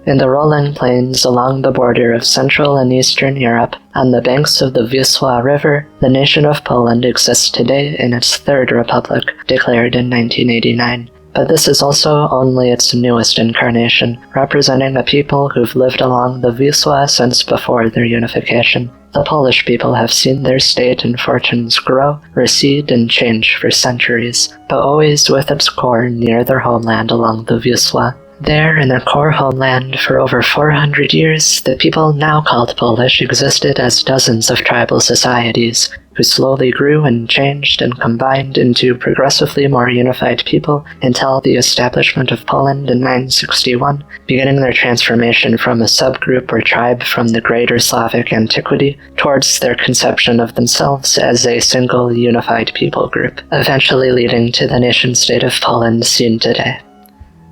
In the rolling plains along the border of Central and Eastern Europe, on the banks of the Wisła River, the nation of Poland exists today in its third republic, declared in 1989. But this is also only its newest incarnation, representing a people who've lived along the Wisła since before their unification. The Polish people have seen their state and fortunes grow, recede, and change for centuries, but always with its core near their homeland along the Wisła. There, in their core homeland, for over 400 years, the people now called Polish existed as dozens of tribal societies, who slowly grew and changed and combined into progressively more unified people until the establishment of Poland in 961, beginning their transformation from a subgroup or tribe from the greater Slavic antiquity towards their conception of themselves as a single unified people group, eventually leading to the nation-state of Poland seen today.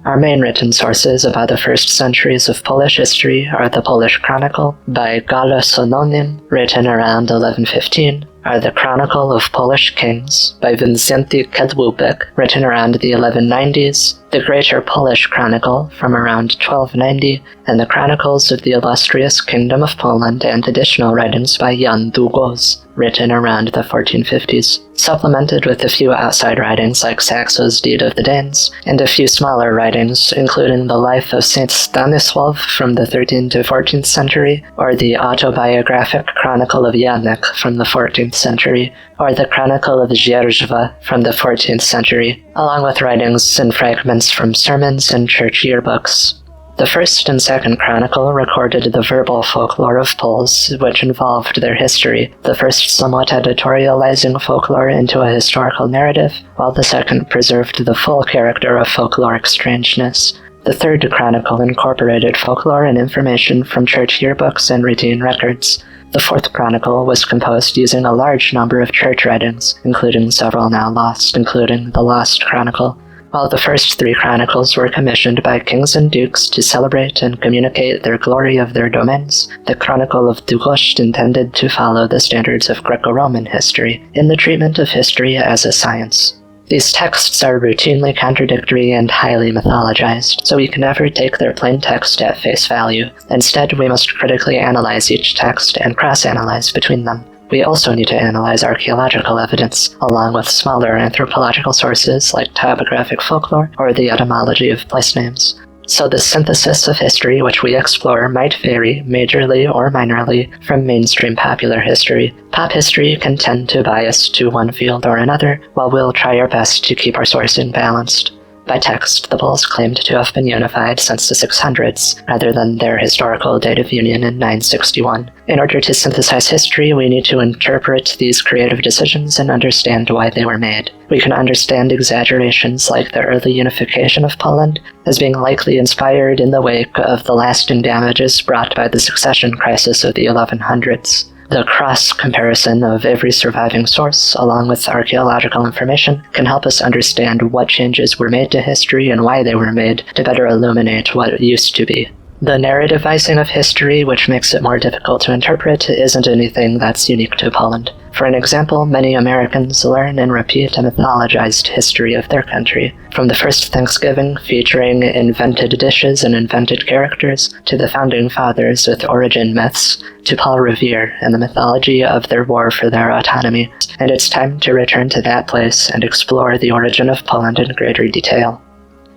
Our main written sources about the first centuries of Polish history are the Polish Chronicle by Galla Sononin, written around 1115, are the Chronicle of Polish Kings by Wincenty Kedłubek, written around the 1190s, the Greater Polish Chronicle from around 1290, and the Chronicles of the Illustrious Kingdom of Poland and additional writings by Jan Długosz, written around the 1450s, supplemented with a few outside writings like Saxo's Deed of the Danes, and a few smaller writings, including the life of Saint Stanisław from the 13th to 14th century, or the autobiographic Chronicle of Janek from the 14th century, or the Chronicle of Dzierżwa from the 14th century, along with writings and fragments from sermons and church yearbooks. The first and second chronicle recorded the verbal folklore of Poles, which involved their history, the first somewhat editorializing folklore into a historical narrative, while the second preserved the full character of folkloric strangeness. The third chronicle incorporated folklore and information from church yearbooks and routine records. The fourth chronicle was composed using a large number of church writings, including several now lost, including the Lost Chronicle. While the first three chronicles were commissioned by kings and dukes to celebrate and communicate their glory of their domains, the Chronicle of Długosz intended to follow the standards of Greco-Roman history in the treatment of history as a science. These texts are routinely contradictory and highly mythologized, so we can never take their plain text at face value. Instead, we must critically analyze each text and cross-analyze between them. We also need to analyze archaeological evidence, along with smaller anthropological sources like topographic folklore or the etymology of place names. So the synthesis of history which we explore might vary, majorly or minorly, from mainstream popular history. Pop history can tend to bias to one field or another, while we'll try our best to keep our sourcing balanced. By text, the Poles claimed to have been unified since the 600s, rather than their historical date of union in 961. In order to synthesize history, we need to interpret these creative decisions and understand why they were made. We can understand exaggerations like the early unification of Poland as being likely inspired in the wake of the lasting damages brought by the succession crisis of the 1100s. The cross-comparison of every surviving source, along with archaeological information, can help us understand what changes were made to history and why they were made to better illuminate what it used to be. The narrativizing of history, which makes it more difficult to interpret, isn't anything that's unique to Poland. For an example, many Americans learn and repeat a mythologized history of their country, from the first Thanksgiving featuring invented dishes and invented characters, to the Founding Fathers with origin myths, to Paul Revere and the mythology of their war for their autonomy. And it's time to return to that place and explore the origin of Poland in greater detail.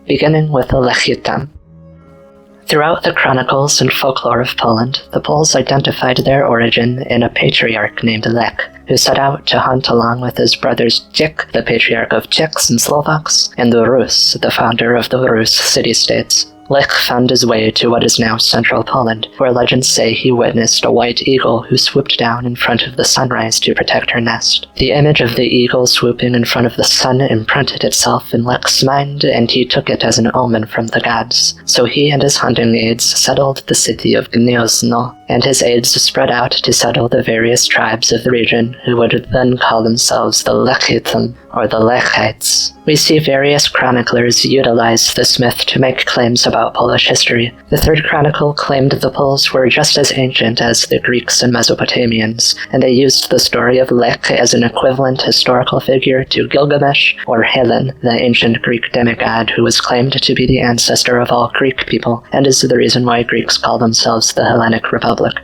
Beginning with the Lechitam. Throughout the chronicles and folklore of Poland, the Poles identified their origin in a patriarch named Lech, who set out to hunt along with his brothers Czech, the patriarch of Czechs and Slovaks, and the Rus, the founder of the Rus city-states. Lech found his way to what is now central Poland, where legends say he witnessed a white eagle who swooped down in front of the sunrise to protect her nest. The image of the eagle swooping in front of the sun imprinted itself in Lech's mind, and he took it as an omen from the gods. So he and his hunting aides settled the city of Gniezno, and his aides spread out to settle the various tribes of the region, who would then call themselves the Lechitam, or the Lechites. We see various chroniclers utilize this myth to make claims about Polish history. The third chronicle claimed the Poles were just as ancient as the Greeks and Mesopotamians, and they used the story of Lech as an equivalent historical figure to Gilgamesh, or Helen, the ancient Greek demigod who was claimed to be the ancestor of all Greek people, and is the reason why Greeks call themselves the Hellenic Republic.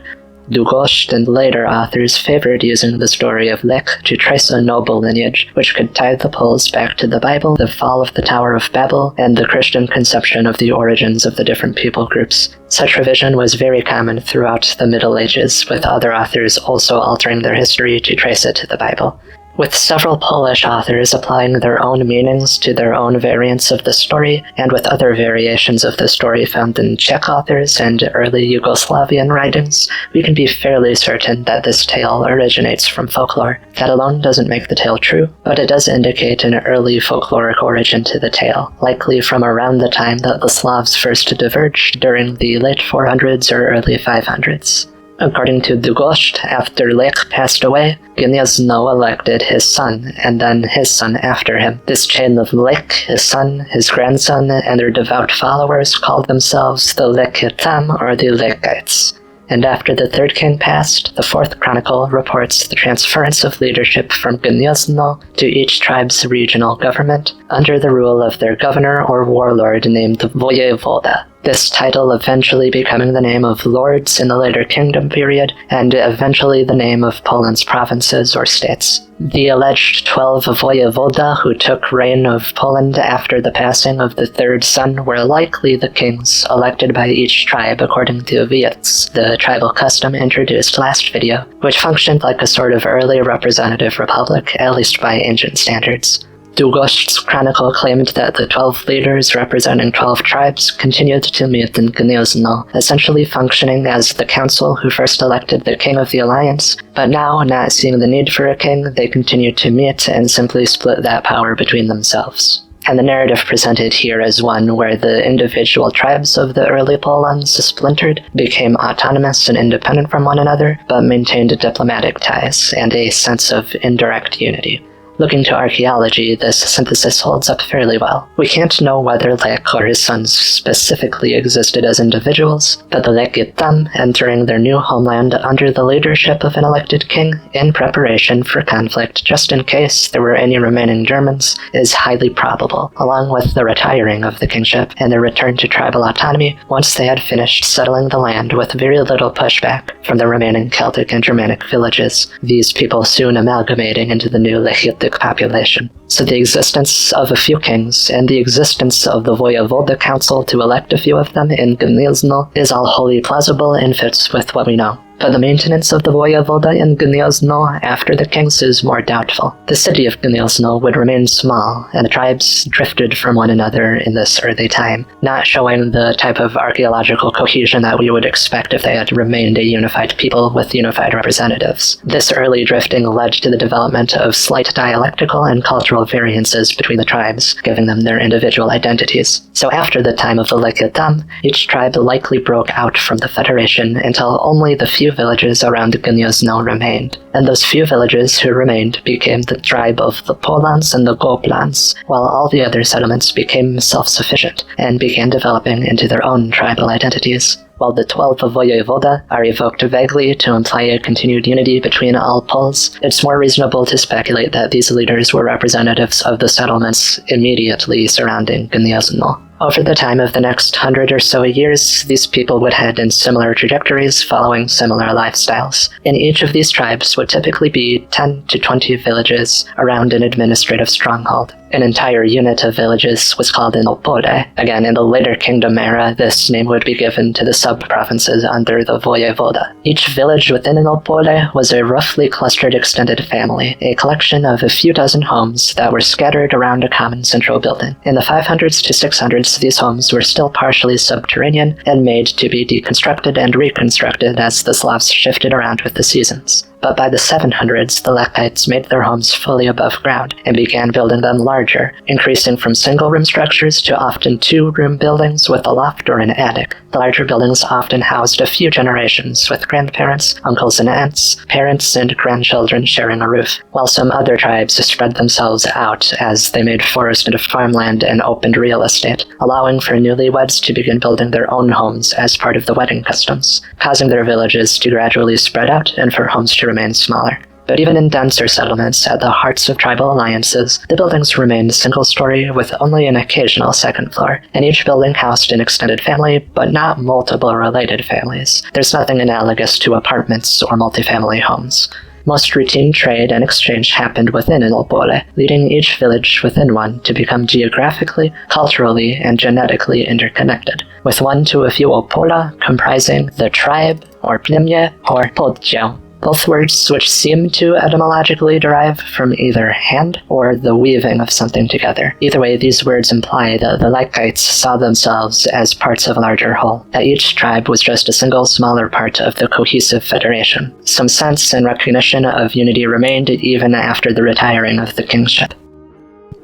Długosz and later authors favored using the story of Lech to trace a noble lineage, which could tie the Poles back to the Bible, the fall of the Tower of Babel, and the Christian conception of the origins of the different people groups. Such revision was very common throughout the Middle Ages, with other authors also altering their history to trace it to the Bible. With several Polish authors applying their own meanings to their own variants of the story, and with other variations of the story found in Czech authors and early Yugoslavian writings, we can be fairly certain that this tale originates from folklore. That alone doesn't make the tale true, but it does indicate an early folkloric origin to the tale, likely from around the time that the Slavs first diverged during the late 400s or early 500s. According to Długosz, after Lech passed away, Gniezno elected his son, and then his son after him. This chain of Lech, his son, his grandson, and their devout followers called themselves the Lechitam, or the Lechites. And after the third king passed, the fourth chronicle reports the transference of leadership from Gniezno to each tribe's regional government, under the rule of their governor or warlord named Wojewoda. This title eventually becoming the name of lords in the later kingdom period, and eventually the name of Poland's provinces or states. The alleged 12 Wojewoda who took reign of Poland after the passing of the third son were likely the kings elected by each tribe according to Piasts, the tribal custom introduced last video, which functioned like a sort of early representative republic, at least by ancient standards. Długosz's chronicle claimed that the 12 leaders representing 12 tribes continued to meet in Gniezno, essentially functioning as the council who first elected the king of the alliance, but now, not seeing the need for a king, they continued to meet and simply split that power between themselves. And the narrative presented here is one where the individual tribes of the early Polans splintered, became autonomous and independent from one another, but maintained diplomatic ties and a sense of indirect unity. Looking to archaeology, this synthesis holds up fairly well. We can't know whether Lech or his sons specifically existed as individuals, but the Lechitam entering their new homeland under the leadership of an elected king in preparation for conflict just in case there were any remaining Germans is highly probable, along with the retiring of the kingship and their return to tribal autonomy once they had finished settling the land with very little pushback from the remaining Celtic and Germanic villages, these people soon amalgamating into the new Lechitic population. So the existence of a few kings and the existence of the Wojewoda Council to elect a few of them in Gniezno is all wholly plausible and fits with what we know. But the maintenance of the Wojewoda in Gniezno after the kings is more doubtful. The city of Gniezno would remain small, and the tribes drifted from one another in this early time, not showing the type of archaeological cohesion that we would expect if they had remained a unified people with unified representatives. This early drifting led to the development of slight dialectical and cultural variances between the tribes, giving them their individual identities. So after the time of the Lechitam, each tribe likely broke out from the federation until only the few villages around Gniezno remained, and those few villages who remained became the tribe of the Polans and the Goplans, while all the other settlements became self-sufficient and began developing into their own tribal identities. While the 12 Wojewoda are evoked vaguely to imply a continued unity between all Poles, it's more reasonable to speculate that these leaders were representatives of the settlements immediately surrounding Gniezno. Over the time of the next 100 or so years, these people would head in similar trajectories following similar lifestyles. In each of these tribes would typically be 10 to 20 villages around an administrative stronghold. An entire unit of villages was called an Opole. Again, in the later kingdom era, this name would be given to the sub-provinces under the Wojewoda. Each village within an Opole was a roughly clustered extended family, a collection of a few dozen homes that were scattered around a common central building. In the 500s to 600s 1800s, these homes were still partially subterranean and made to be deconstructed and reconstructed as the Slavs shifted around with the seasons. But by the 700s, the Lechites made their homes fully above ground and began building them larger, increasing from single-room structures to often two-room buildings with a loft or an attic. The larger buildings often housed a few generations, with grandparents, uncles and aunts, parents, and grandchildren sharing a roof, while some other tribes spread themselves out as they made forest and farmland and opened real estate, allowing for newlyweds to begin building their own homes as part of the wedding customs, causing their villages to gradually spread out and for homes to remain smaller. But even in denser settlements at the hearts of tribal alliances, the buildings remained single-story with only an occasional second floor, and each building housed an extended family, but not multiple related families. There's nothing analogous to apartments or multifamily homes. Most routine trade and exchange happened within an Opole, leading each village within one to become geographically, culturally, and genetically interconnected, with one to a few Opola comprising the tribe, or plemię, or poddział, both words which seem to etymologically derive from either hand or the weaving of something together. Either way, these words imply that the Lechites saw themselves as parts of a larger whole, that each tribe was just a single smaller part of the cohesive federation. Some sense and recognition of unity remained even after the retiring of the kingship.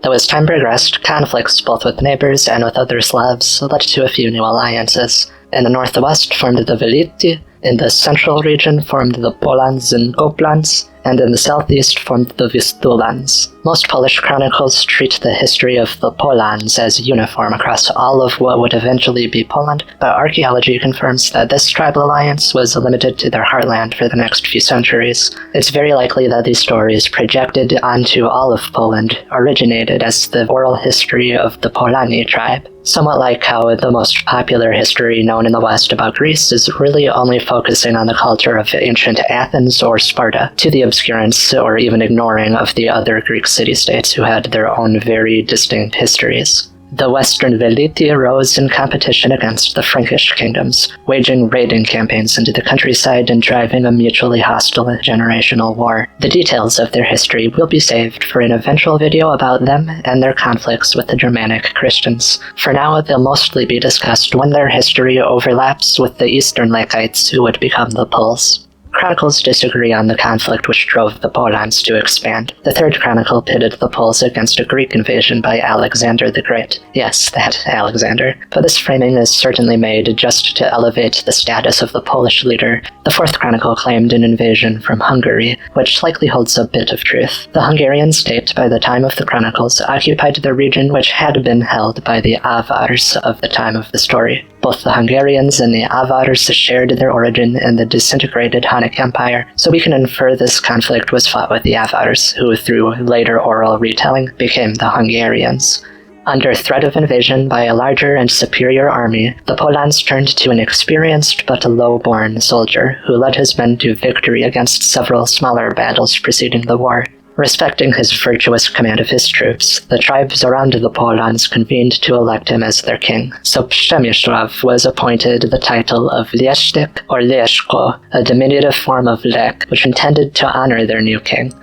Though as time progressed, conflicts both with neighbors and with other Slavs led to a few new alliances. In the northwest formed the Veliti, in the central region formed the Polans Goplans, and in the southeast formed the Vistulans. Most Polish chronicles treat the history of the Polans as uniform across all of what would eventually be Poland, but archaeology confirms that this tribal alliance was limited to their heartland for the next few centuries. It's very likely that these stories projected onto all of Poland originated as the oral history of the Polani tribe, somewhat like how the most popular history known in the West about Greece is really only focusing on the culture of ancient Athens or Sparta, to the obscurance or even ignoring of the other Greek city-states who had their own very distinct histories. The Western Veliti rose in competition against the Frankish kingdoms, waging raiding campaigns into the countryside and driving a mutually hostile generational war. The details of their history will be saved for an eventual video about them and their conflicts with the Germanic Christians. For now, they'll mostly be discussed when their history overlaps with the Eastern Lechites who would become the Poles. Chronicles disagree on the conflict which drove the Polans to expand. The third chronicle pitted the Poles against a Greek invasion by Alexander the Great. Yes, that Alexander. But this framing is certainly made just to elevate the status of the Polish leader. The fourth chronicle claimed an invasion from Hungary, which likely holds a bit of truth. The Hungarian state, by the time of the chronicles, occupied the region which had been held by the Avars of the time of the story. Both the Hungarians and the Avars shared their origin in the disintegrated Hunnic Empire, so we can infer this conflict was fought with the Avars, who through later oral retelling became the Hungarians. Under threat of invasion by a larger and superior army, the Polans turned to an experienced but low-born soldier who led his men to victory against several smaller battles preceding the war. Respecting his virtuous command of his troops, the tribes around the Polans convened to elect him as their king, so Przemysław was appointed the title of Leszek or Leszko, a diminutive form of Lech, which intended to honor their new king.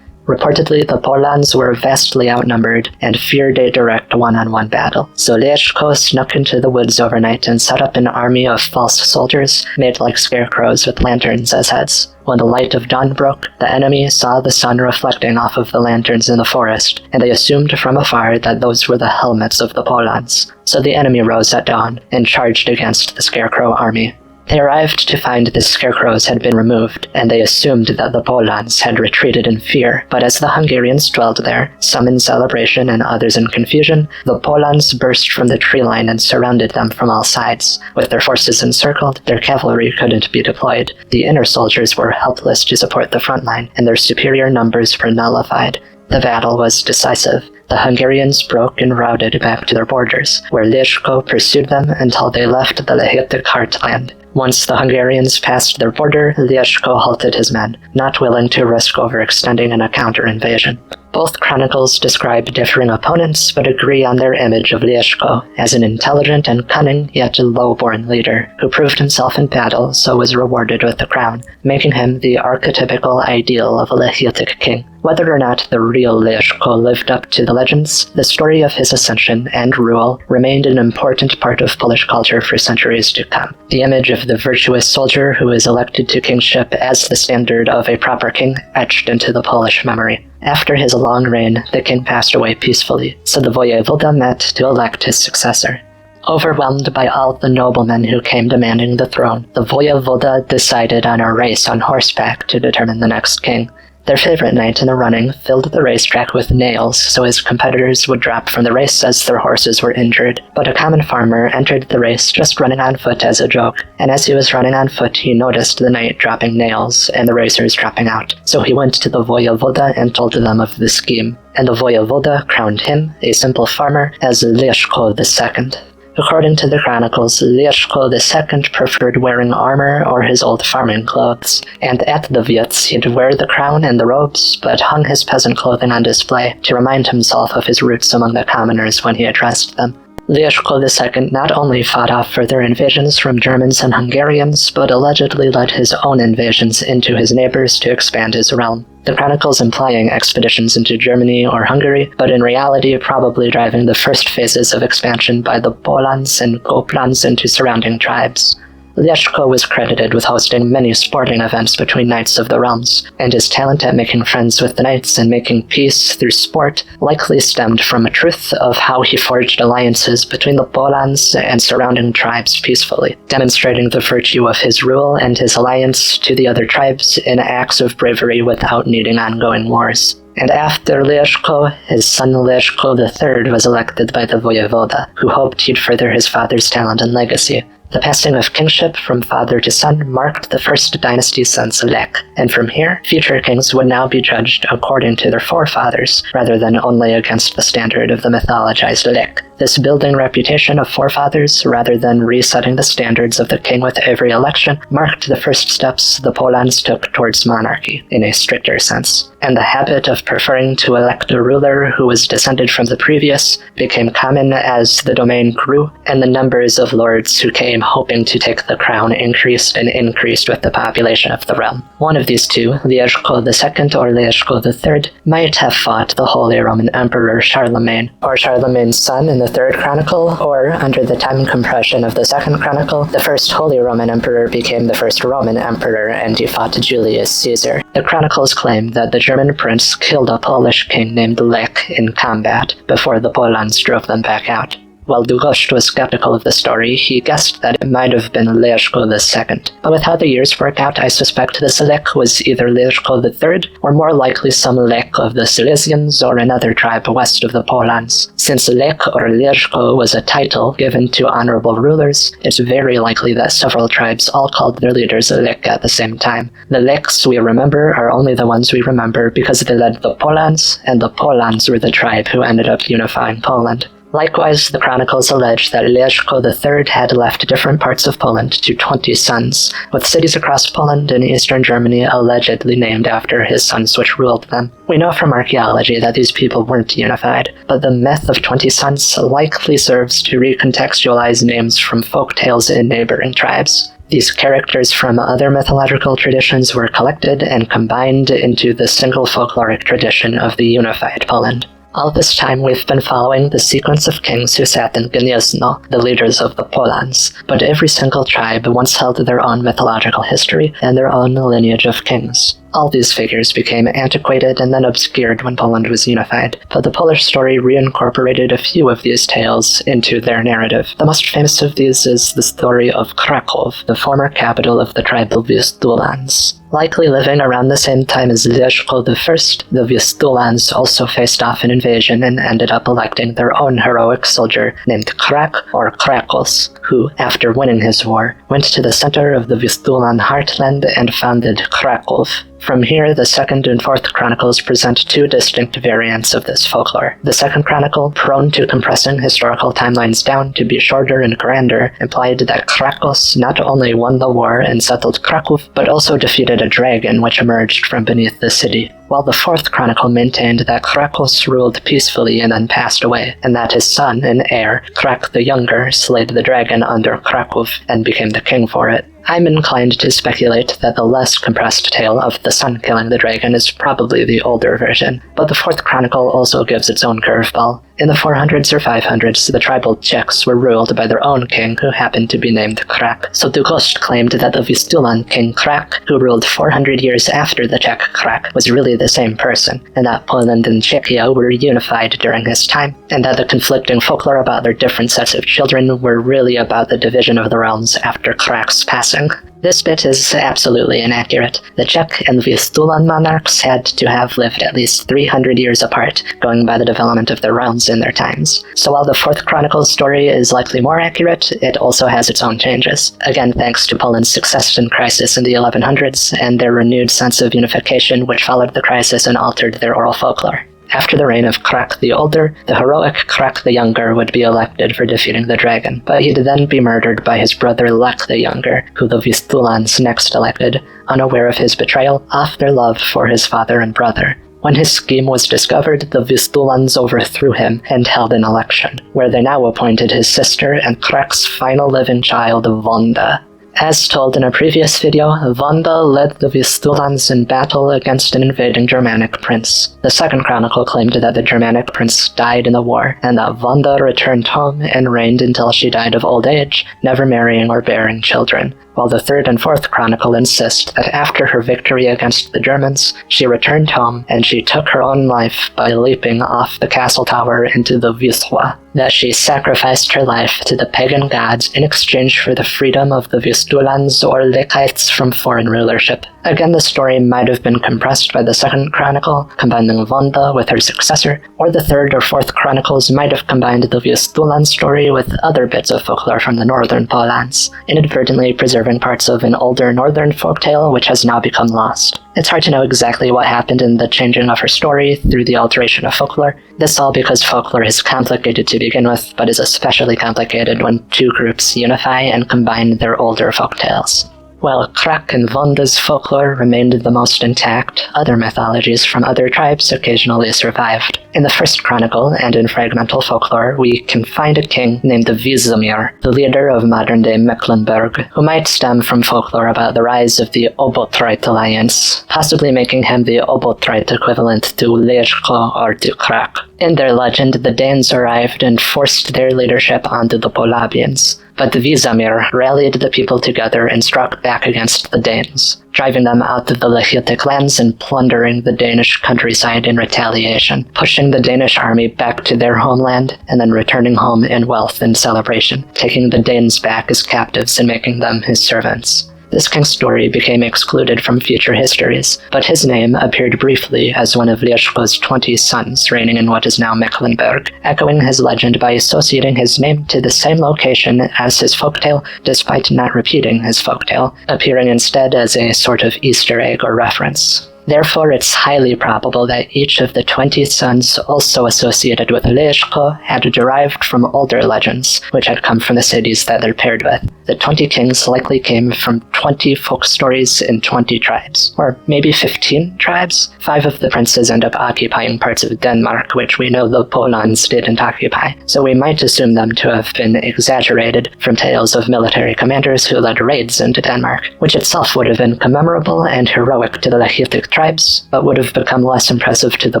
Reportedly, the Polans were vastly outnumbered and feared a direct one-on-one battle, so Leszko snuck into the woods overnight and set up an army of false soldiers made like scarecrows with lanterns as heads. When the light of dawn broke, the enemy saw the sun reflecting off of the lanterns in the forest, and they assumed from afar that those were the helmets of the Polans. So the enemy rose at dawn and charged against the scarecrow army. They arrived to find the scarecrows had been removed, and they assumed that the Polans had retreated in fear, but as the Hungarians dwelled there, some in celebration and others in confusion, the Polans burst from the tree line and surrounded them from all sides. With their forces encircled, their cavalry couldn't be deployed. The inner soldiers were helpless to support the front line, and their superior numbers were nullified. The battle was decisive. The Hungarians broke and routed back to their borders, where Leszko pursued them until they left the Lechitic heartland. Once the Hungarians passed their border, Leszko halted his men, not willing to risk overextending in a counter-invasion. Both chronicles describe differing opponents, but agree on their image of Leszko as an intelligent and cunning, yet low-born leader, who proved himself in battle, so was rewarded with the crown, making him the archetypical ideal of a Lechitic king. Whether or not the real Leszko lived up to the legends, the story of his ascension and rule remained an important part of Polish culture for centuries to come. The image of the virtuous soldier who is elected to kingship as the standard of a proper king etched into the Polish memory. After his long reign, the king passed away peacefully, so the Wojewoda met to elect his successor. Overwhelmed by all the noblemen who came demanding the throne, the Wojewoda decided on a race on horseback to determine the next king. Their favorite knight in the running filled the racetrack with nails so his competitors would drop from the race as their horses were injured, but a common farmer entered the race just running on foot as a joke, and as he was running on foot he noticed the knight dropping nails and the racers dropping out, so he went to the Wojewoda and told them of the scheme, and the Wojewoda crowned him, a simple farmer, as Leszko II. According to the chronicles, Leszko II preferred wearing armor or his old farming clothes, and at the Wiets he'd wear the crown and the robes, but hung his peasant clothing on display to remind himself of his roots among the commoners when he addressed them. Leszko II not only fought off further invasions from Germans and Hungarians, but allegedly led his own invasions into his neighbors to expand his realm. The chronicles implying expeditions into Germany or Hungary, but in reality probably driving the first phases of expansion by the Polans and Goplans into surrounding tribes. Leszko was credited with hosting many sporting events between knights of the realms, and his talent at making friends with the knights and making peace through sport likely stemmed from a truth of how he forged alliances between the Polans and surrounding tribes peacefully, demonstrating the virtue of his rule and his alliance to the other tribes in acts of bravery without needing ongoing wars. And after Leszko, his son Leszko III was elected by the Wojewoda, who hoped he'd further his father's talent and legacy. The passing of kingship from father to son marked the first dynasty since Lech, and from here, future kings would now be judged according to their forefathers, rather than only against the standard of the mythologized Lech. This building reputation of forefathers, rather than resetting the standards of the king with every election, marked the first steps the Polans took towards monarchy, in a stricter sense. And the habit of preferring to elect a ruler who was descended from the previous became common as the domain grew, and the numbers of lords who came hoping to take the crown increased and increased with the population of the realm. One of these two, Leszko II or Leszko III, might have fought the Holy Roman Emperor Charlemagne, or Charlemagne's son in the Third Chronicle, or, under the time compression of the Second Chronicle, the first Holy Roman Emperor became the first Roman Emperor and he fought Julius Caesar. The chronicles claim that the German prince killed a Polish king named Lech in combat before the Polans drove them back out. While Długosz was skeptical of the story, he guessed that it might have been Leszko II. But with how the years work out, I suspect this Lech was either Leszko III, or more likely some Lech of the Silesians or another tribe west of the Polans. Since Lech or Leszko was a title given to honorable rulers, it's very likely that several tribes all called their leaders Lech at the same time. The Lechs we remember are only the ones we remember because they led the Polans, and the Polans were the tribe who ended up unifying Poland. Likewise, the chronicles allege that Leszko III had left different parts of Poland to 20 sons, with cities across Poland and eastern Germany allegedly named after his sons which ruled them. We know from archaeology that these people weren't unified, but the myth of 20 sons likely serves to recontextualize names from folk tales in neighboring tribes. These characters from other mythological traditions were collected and combined into the single folkloric tradition of the unified Poland. All this time we've been following the sequence of kings who sat in Gniezno, the leaders of the Polans, but every single tribe once held their own mythological history and their own lineage of kings. All these figures became antiquated and then obscured when Poland was unified, but the Polish story reincorporated a few of these tales into their narrative. The most famous of these is the story of Kraków, the former capital of the tribe of Wistulans. Likely living around the same time as Leszko I, the Wistulans also faced off an invasion and ended up electing their own heroic soldier named Krak or Krakus, who, after winning his war, went to the center of the Wistulan heartland and founded Kraków. From here, the 2nd and 4th Chronicles present two distinct variants of this folklore. The 2nd Chronicle, prone to compressing historical timelines down to be shorter and grander, implied that Krakus not only won the war and settled Kraków, but also defeated a dragon which emerged from beneath the city, while the 4th Chronicle maintained that Krakus ruled peacefully and then passed away, and that his son and heir, Krak the Younger, slayed the dragon under Kraków and became the king for it. I'm inclined to speculate that the less compressed tale of the son killing the dragon is probably the older version, but the 4th Chronicle also gives its own curveball. In the 400s or 500s, the tribal Czechs were ruled by their own king who happened to be named Krak, so Długosz claimed that the Vistulan king Krak, who ruled 400 years after the Czech Krak, was really the same person, and that Poland and Czechia were unified during his time, and that the conflicting folklore about their different sets of children were really about the division of the realms after Krak's passing. This bit is absolutely inaccurate. The Czech and Vistulan monarchs had to have lived at least 300 years apart, going by the development of their realms in their times. So while the 4th Chronicle's story is likely more accurate, it also has its own changes. Again, thanks to Poland's succession crisis in the 1100s, and their renewed sense of unification which followed the crisis and altered their oral folklore. After the reign of Krak the Older, the heroic Krak the Younger would be elected for defeating the dragon, but he'd then be murdered by his brother Lech the Younger, who the Vistulans next elected, unaware of his betrayal, off their love for his father and brother. When his scheme was discovered, the Vistulans overthrew him and held an election, where they now appointed his sister and Krak's final living child, Wanda. As told in a previous video, Wanda led the Vistulans in battle against an invading Germanic prince. The 2nd Chronicle claimed that the Germanic prince died in the war, and that Wanda returned home and reigned until she died of old age, never marrying or bearing children, while the 3rd and 4th Chronicle insist that after her victory against the Germans, she returned home and she took her own life by leaping off the castle tower into the Wisła, that she sacrificed her life to the pagan gods in exchange for the freedom of the Vistulans or Lechites from foreign rulership. Again, the story might have been compressed by the 2nd Chronicle, combining Wanda with her successor, or the 3rd or 4th Chronicles might have combined the Vistulan story with other bits of folklore from the northern Polans, inadvertently preserving parts of an older northern folktale which has now become lost. It's hard to know exactly what happened in the changing of her story through the alteration of folklore. This all because folklore is complicated to begin with, but is especially complicated when two groups unify and combine their older folktales. While Krak and Wanda's folklore remained the most intact, other mythologies from other tribes occasionally survived. In the 1st Chronicle, and in fragmental folklore, we can find a king named Wizymir, the leader of modern-day Mecklenburg, who might stem from folklore about the rise of the Obotrite alliance, possibly making him the Obotrite equivalent to Leszko or to Krak. In their legend, the Danes arrived and forced their leadership onto the Polabians, but Wizymir rallied the people together and struck back against the Danes, driving them out of the Lechitic lands and plundering the Danish countryside in retaliation, pushing the Danish army back to their homeland, and then returning home in wealth and celebration, taking the Danes back as captives and making them his servants. This king's story became excluded from future histories, but his name appeared briefly as one of Leszko's 20 sons reigning in what is now Mecklenburg, echoing his legend by associating his name to the same location as his folktale, despite not repeating his folktale, appearing instead as a sort of Easter egg or reference. Therefore, it's highly probable that each of the 20 sons also associated with Leszko had derived from older legends, which had come from the cities that they're paired with. The 20 kings likely came from 20 folk stories in 20 tribes, or maybe 15 tribes. 5 of the princes end up occupying parts of Denmark, which we know the Polans didn't occupy, so we might assume them to have been exaggerated from tales of military commanders who led raids into Denmark, which itself would have been commemorable and heroic to the Lechitic tribes, but would have become less impressive to the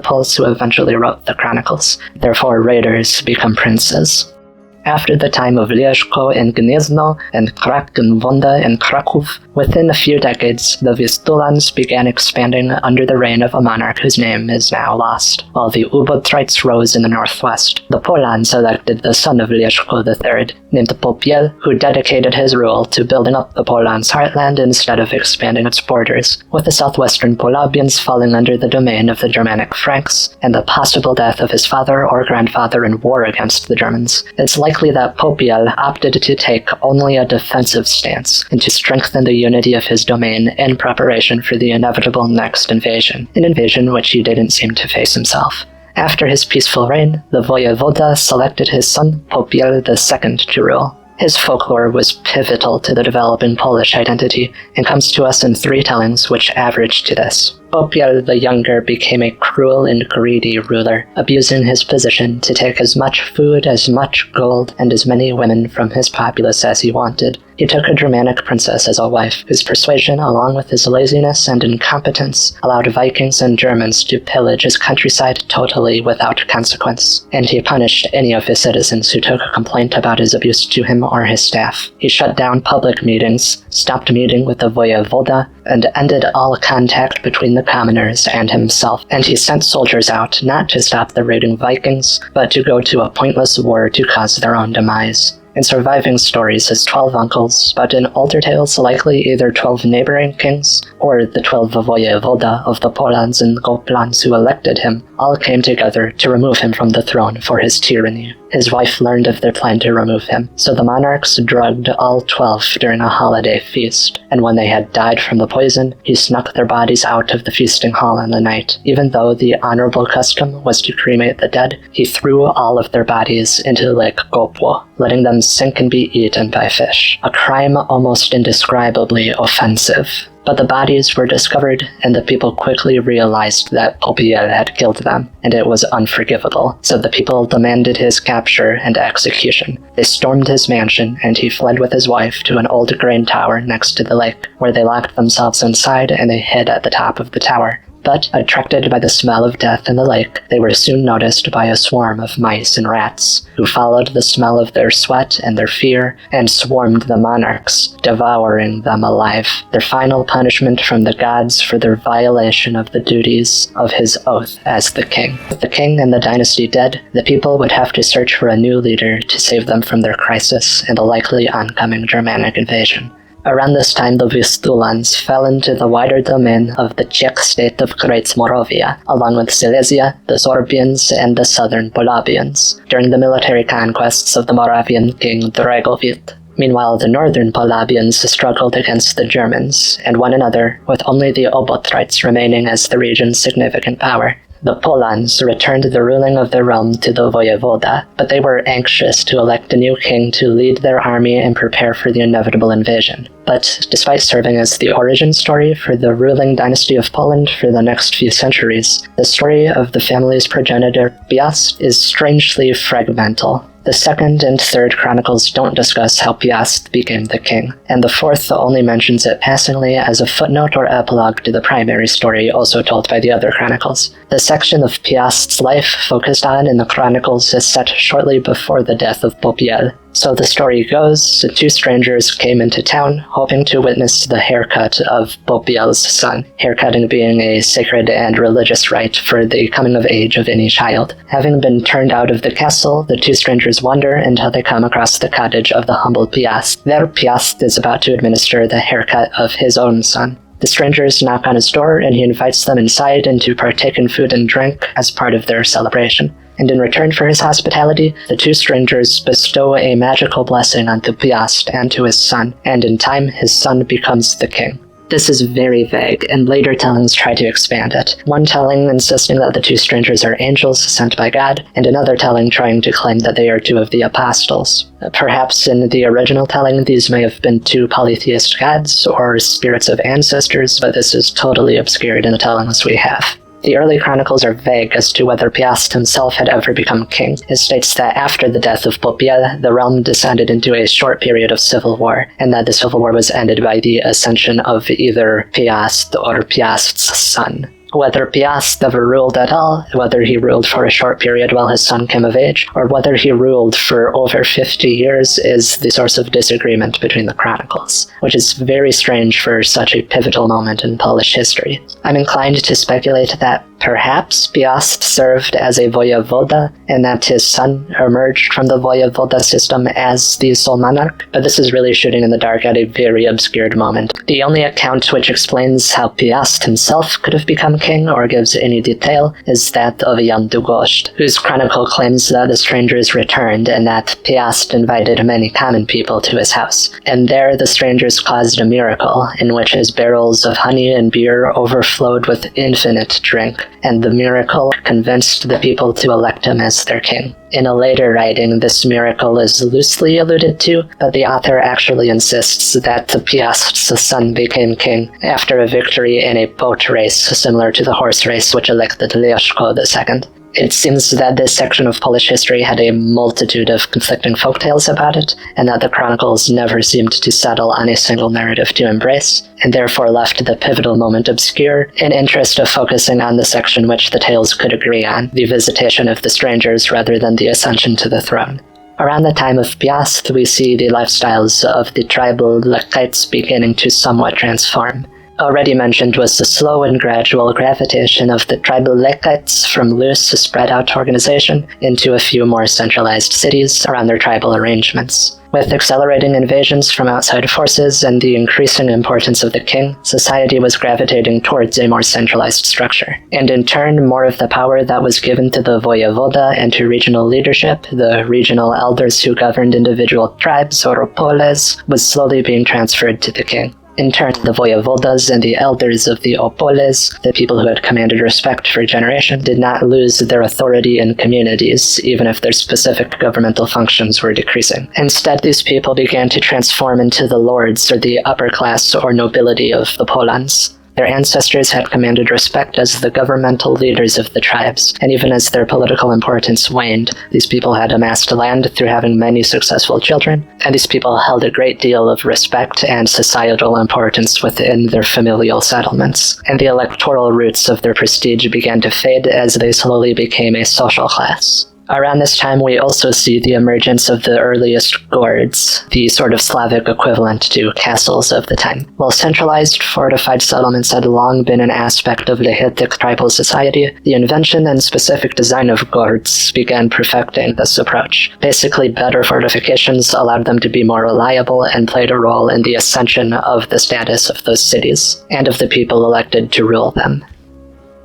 Poles who eventually wrote the Chronicles. Therefore, raiders become princes. After the time of Leszko and Gniezno, and Krak and Wanda and Kraków, within a few decades, the Vistulans began expanding under the reign of a monarch whose name is now lost, while the Obotrites rose in the northwest. The Polans elected the son of Leszko III, named Popiel, who dedicated his rule to building up the Polans' heartland instead of expanding its borders, with the southwestern Polabians falling under the domain of the Germanic Franks, and the possible death of his father or grandfather in war against the Germans. It's likely likely that Popiel opted to take only a defensive stance and to strengthen the unity of his domain in preparation for the inevitable next invasion, an invasion which he didn't seem to face himself. After his peaceful reign, the Wojewoda selected his son Popiel II to rule. His folklore was pivotal to the developing Polish identity and comes to us in 3 tellings which average to this. Popiel the Younger became a cruel and greedy ruler, abusing his position to take as much food, as much gold, and as many women from his populace as he wanted. He took a Germanic princess as a wife, whose persuasion, along with his laziness and incompetence, allowed Vikings and Germans to pillage his countryside totally without consequence, and he punished any of his citizens who took a complaint about his abuse to him or his staff. He shut down public meetings, stopped meeting with the Wojewoda, and ended all contact between the commoners and himself, and he sent soldiers out not to stop the raiding Vikings, but to go to a pointless war to cause their own demise. In surviving stories, his 12 uncles, but in older tales likely either 12 neighboring kings or the 12 Wojewoda of the Polans and Goplans who elected him, all came together to remove him from the throne for his tyranny. His wife learned of their plan to remove him, so the monarchs drugged all 12 during a holiday feast, and when they had died from the poison, he snuck their bodies out of the feasting hall in the night. Even though the honorable custom was to cremate the dead, he threw all of their bodies into Lech, letting them sink and be eaten by fish, a crime almost indescribably offensive. But the bodies were discovered, and the people quickly realized that Popiel had killed them, and it was unforgivable, so the people demanded his capture and execution. They stormed his mansion, and he fled with his wife to an old grain tower next to the lake, where they locked themselves inside and they hid at the top of the tower. But, attracted by the smell of death in the lake, they were soon noticed by a swarm of mice and rats, who followed the smell of their sweat and their fear, and swarmed the monarchs, devouring them alive, their final punishment from the gods for their violation of the duties of his oath as the king. With the king and the dynasty dead, the people would have to search for a new leader to save them from their crisis and the likely oncoming Germanic invasion. Around this time, the Vistulans fell into the wider domain of the Czech state of Great Moravia, along with Silesia, the Sorbians, and the southern Polabians, during the military conquests of the Moravian king Dragovit. Meanwhile, the northern Polabians struggled against the Germans and one another, with only the Obotrites remaining as the region's significant power. The Polans returned the ruling of their realm to the Wojewoda, but they were anxious to elect a new king to lead their army and prepare for the inevitable invasion. But despite serving as the origin story for the ruling dynasty of Poland for the next few centuries, the story of the family's progenitor Piast is strangely fragmental. The 2nd and 3rd Chronicles don't discuss how Piast became the king, and the 4th only mentions it passingly as a footnote or epilogue to the primary story also told by the other Chronicles. The section of Piast's life focused on in the Chronicles is set shortly before the death of Popiel. So the story goes, 2 strangers came into town, hoping to witness the haircut of Popiel's son, haircutting being a sacred and religious rite for the coming of age of any child. Having been turned out of the castle, the 2 strangers wander until they come across the cottage of the humble Piast. There, Piast is about to administer the haircut of his own son. The strangers knock on his door, and he invites them inside and to partake in food and drink as part of their celebration. And in return for his hospitality, the 2 strangers bestow a magical blessing onto Piast and to his son, and in time his son becomes the king. This is very vague, and later tellings try to expand it. One telling insisting that the 2 strangers are angels sent by God, and another telling trying to claim that they are 2 of the apostles. Perhaps in the original telling these may have been 2 polytheist gods or spirits of ancestors, but this is totally obscured in the tellings we have. The early chronicles are vague as to whether Piast himself had ever become king. It states that after the death of Popiel, the realm descended into a short period of civil war, and that the civil war was ended by the ascension of either Piast or Piast's son. Whether Piast ever ruled at all, whether he ruled for a short period while his son came of age, or whether he ruled for over 50 years is the source of disagreement between the chronicles, which is very strange for such a pivotal moment in Polish history. I'm inclined to speculate that perhaps Piast served as a Wojewoda, and that his son emerged from the Wojewoda system as the sole monarch, but this is really shooting in the dark at a very obscured moment. The only account which explains how Piast himself could have become king or gives any detail is that of a young Długosz, whose chronicle claims that the strangers returned and that Piast invited many common people to his house. And there the strangers caused a miracle, in which his barrels of honey and beer overflowed with infinite drink, and the miracle convinced the people to elect him as their king. In a later writing, this miracle is loosely alluded to, but the author actually insists that the Piast's son became king after a victory in a boat race similar to the horse race which elected Leszko II. It seems that this section of Polish history had a multitude of conflicting folktales about it, and that the Chronicles never seemed to settle on a single narrative to embrace, and therefore left the pivotal moment obscure in interest of focusing on the section which the tales could agree on, the visitation of the strangers rather than the ascension to the throne. Around the time of Piast, we see the lifestyles of the tribal Lechites beginning to somewhat transform. Already mentioned was the slow and gradual gravitation of the tribal Lechites from loose, spread-out organization into a few more centralized cities around their tribal arrangements. With accelerating invasions from outside forces and the increasing importance of the king, society was gravitating towards a more centralized structure. And in turn, more of the power that was given to the Wojewoda and to regional leadership, the regional elders who governed individual tribes, or Opoles, was slowly being transferred to the king. In turn, the Wojewodas and the elders of the Opoles, the people who had commanded respect for generations, did not lose their authority in communities, even if their specific governmental functions were decreasing. Instead, these people began to transform into the lords, or the upper class or nobility of the Polans. Their ancestors had commanded respect as the governmental leaders of the tribes, and even as their political importance waned, these people had amassed land through having many successful children, and these people held a great deal of respect and societal importance within their familial settlements, and the electoral roots of their prestige began to fade as they slowly became a social class. Around this time, we also see the emergence of the earliest gords, the sort of Slavic equivalent to castles of the time. While centralized, fortified settlements had long been an aspect of Lechitic tribal society, the invention and specific design of gords began perfecting this approach. Basically, better fortifications allowed them to be more reliable and played a role in the ascension of the status of those cities, and of the people elected to rule them.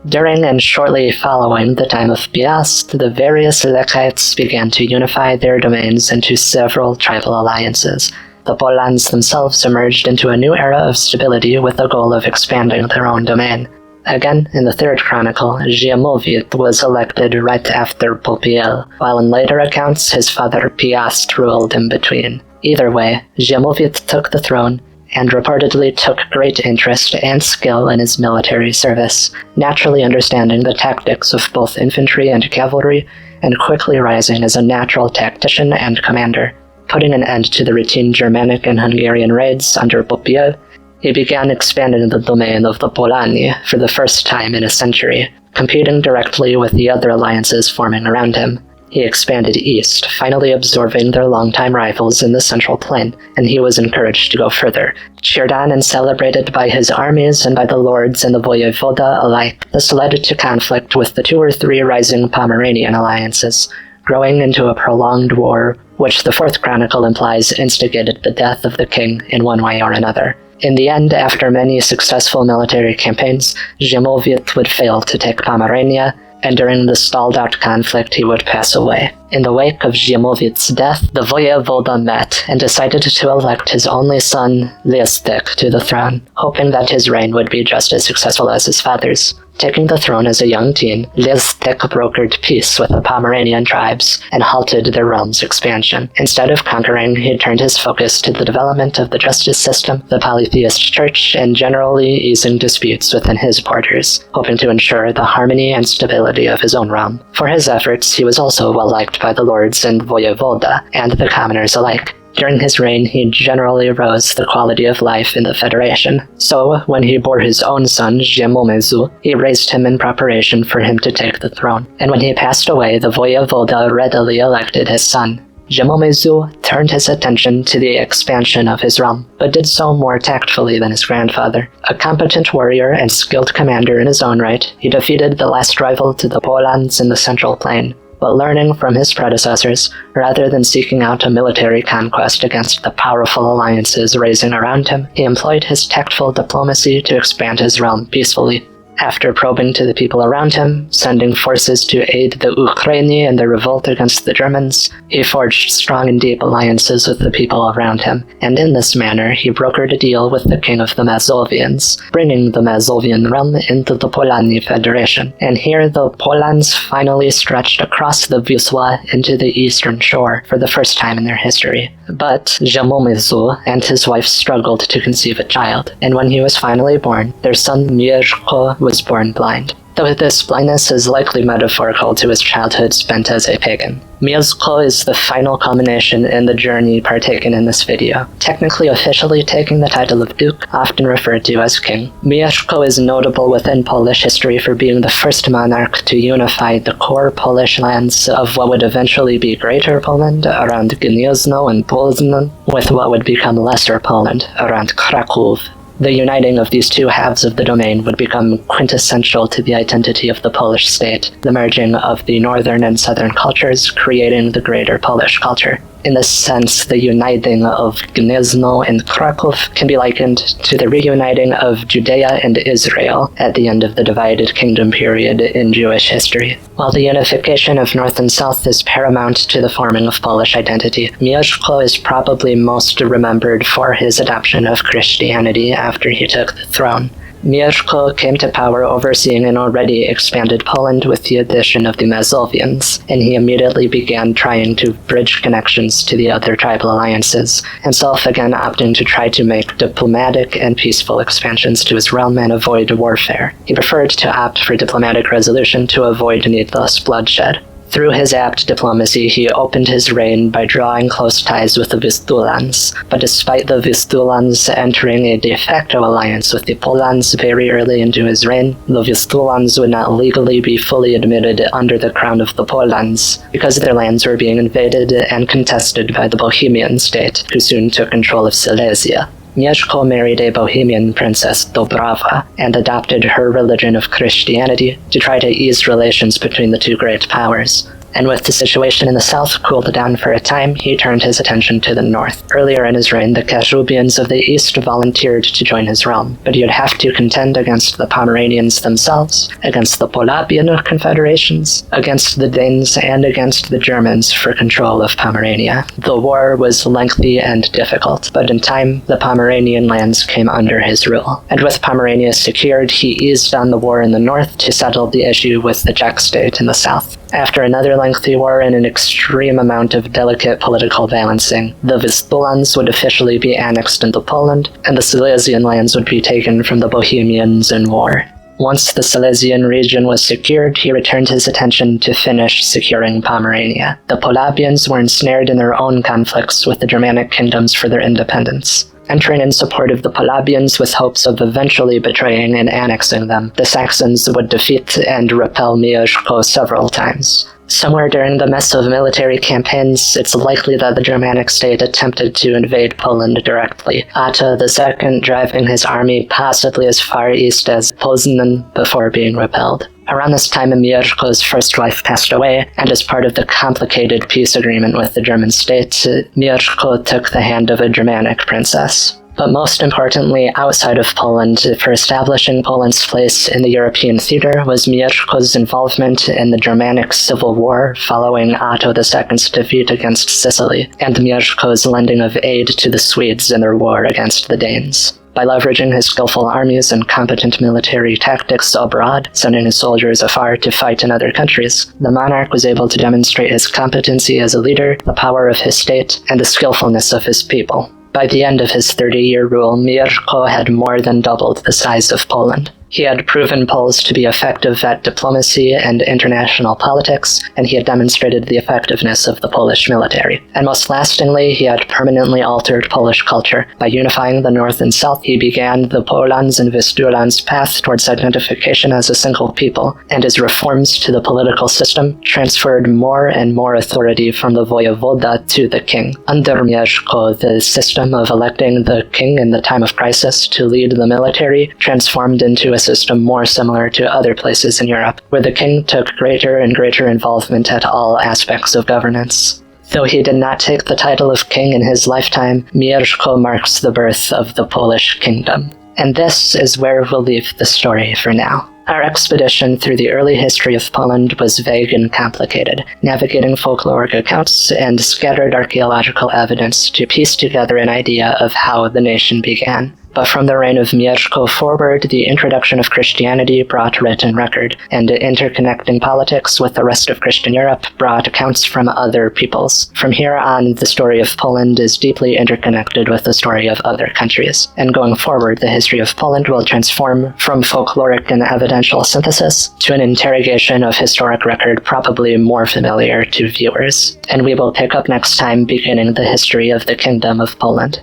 During and shortly following the time of Piast, the various Lechites began to unify their domains into several tribal alliances. The Polans themselves emerged into a new era of stability with the goal of expanding their own domain. Again, in the third chronicle, Ziemowit was elected right after Popiel, while in later accounts his father Piast ruled in between. Either way, Ziemowit took the throne, and reportedly took great interest and skill in his military service, naturally understanding the tactics of both infantry and cavalry, and quickly rising as a natural tactician and commander. Putting an end to the routine Germanic and Hungarian raids under Popiel, he began expanding the domain of the Polani for the first time in a century, competing directly with the other alliances forming around him. He expanded east, finally absorbing their longtime rivals in the Central Plain, and he was encouraged to go further. Cheered on and celebrated by his armies and by the lords and the Wojewoda alike, this led to conflict with the 2 or 3 rising Pomeranian alliances, growing into a prolonged war, which the 4th chronicle implies instigated the death of the king in one way or another. In the end, after many successful military campaigns, Ziemowit would fail to take Pomerania, and during the stalled-out conflict he would pass away. In the wake of Ziemowit's death, the Wojewoda met and decided to elect his only son, Leszek, to the throne, hoping that his reign would be just as successful as his father's. Taking the throne as a young teen, Leszek brokered peace with the Pomeranian tribes and halted their realm's expansion. Instead of conquering, he turned his focus to the development of the justice system, the polytheist church, and generally easing disputes within his borders, hoping to ensure the harmony and stability of his own realm. For his efforts, he was also well liked by the lords and Wojewoda, and the commoners alike. During his reign, he generally rose the quality of life in the Federation. So, when he bore his own son, Ziemowit, he raised him in preparation for him to take the throne. And when he passed away, the Wojewoda readily elected his son. Ziemowit turned his attention to the expansion of his realm, but did so more tactfully than his grandfather. A competent warrior and skilled commander in his own right, he defeated the last rival to the Polans in the Central Plain. But learning from his predecessors, rather than seeking out a military conquest against the powerful alliances raising around him, he employed his tactful diplomacy to expand his realm peacefully. After probing to the people around him, sending forces to aid the Ukraine in their revolt against the Germans, he forged strong and deep alliances with the people around him, and in this manner he brokered a deal with the king of the Mazovians, bringing the Mazovian realm into the Polani Federation. And here the Polans finally stretched across the Wisła into the eastern shore for the first time in their history. But Ziemowit and his wife struggled to conceive a child, and when he was finally born, their son Mieszko was born blind, though this blindness is likely metaphorical to his childhood spent as a pagan. Mieszko is the final culmination in the journey partaken in this video, technically officially taking the title of Duke, often referred to as King. Mieszko is notable within Polish history for being the first monarch to unify the core Polish lands of what would eventually be Greater Poland around Gniezno and Poznan, with what would become Lesser Poland around Kraków. The uniting of these two halves of the domain would become quintessential to the identity of the Polish state, the merging of the northern and southern cultures, creating the greater Polish culture. In this sense, the uniting of Gniezno and Kraków can be likened to the reuniting of Judea and Israel at the end of the divided kingdom period in Jewish history. While the unification of North and South is paramount to the forming of Polish identity, Mieszko is probably most remembered for his adoption of Christianity after he took the throne. Mieszko came to power overseeing an already expanded Poland with the addition of the Mazovians, and he immediately began trying to bridge connections to the other tribal alliances, himself again opting to try to make diplomatic and peaceful expansions to his realm and avoid warfare. He preferred to opt for diplomatic resolution to avoid needless bloodshed. Through his apt diplomacy, he opened his reign by drawing close ties with the Vistulans, but despite the Vistulans entering a de facto alliance with the Polans very early into his reign, the Vistulans would not legally be fully admitted under the crown of the Polans, because their lands were being invaded and contested by the Bohemian state, who soon took control of Silesia. Mieszko married a Bohemian princess, Dobrawa, and adopted her religion of Christianity to try to ease relations between the two great powers. And with the situation in the south cooled down for a time, he turned his attention to the north. Earlier in his reign, the Kashubians of the east volunteered to join his realm, but he would have to contend against the Pomeranians themselves, against the Polabian confederations, against the Danes, and against the Germans for control of Pomerania. The war was lengthy and difficult, but in time, the Pomeranian lands came under his rule. And with Pomerania secured, he eased on the war in the north to settle the issue with the Czech state in the south. After another lengthy war and an extreme amount of delicate political balancing, the Vistulans would officially be annexed into Poland, and the Silesian lands would be taken from the Bohemians in war. Once the Silesian region was secured, he returned his attention to finish securing Pomerania. The Polabians were ensnared in their own conflicts with the Germanic kingdoms for their independence. Entering in support of the Polabians with hopes of eventually betraying and annexing them, the Saxons would defeat and repel Mieszko several times. Somewhere during the mess of military campaigns, it's likely that the Germanic state attempted to invade Poland directly, Otto II driving his army possibly as far east as Poznan before being repelled. Around this time, Mieszko's first wife passed away, and as part of the complicated peace agreement with the German state, Mieszko took the hand of a Germanic princess. But most importantly, outside of Poland, for establishing Poland's place in the European theater was Mieszko's involvement in the Germanic Civil War following Otto II's defeat against Sicily, and Mieszko's lending of aid to the Swedes in their war against the Danes. By leveraging his skillful armies and competent military tactics abroad, sending his soldiers afar to fight in other countries, the monarch was able to demonstrate his competency as a leader, the power of his state, and the skillfulness of his people. By the end of his 30-year rule, Mieszko had more than doubled the size of Poland. He had proven Poles to be effective at diplomacy and international politics, and he had demonstrated the effectiveness of the Polish military. And most lastingly, he had permanently altered Polish culture. By unifying the North and South, he began the Polans and Vistulans path towards identification as a single people, and his reforms to the political system transferred more and more authority from the Wojewoda to the king. Under Mieszko, the system of electing the king in the time of crisis to lead the military transformed into a system more similar to other places in Europe, where the king took greater and greater involvement at all aspects of governance. Though he did not take the title of king in his lifetime, Mieszko marks the birth of the Polish kingdom. And this is where we'll leave the story for now. Our expedition through the early history of Poland was vague and complicated, navigating folkloric accounts and scattered archaeological evidence to piece together an idea of how the nation began. But from the reign of Mieszko forward, the introduction of Christianity brought written record, and interconnecting politics with the rest of Christian Europe brought accounts from other peoples. From here on, the story of Poland is deeply interconnected with the story of other countries, and going forward, the history of Poland will transform from folkloric and evidential synthesis to an interrogation of historic record probably more familiar to viewers. And we will pick up next time beginning the history of the Kingdom of Poland.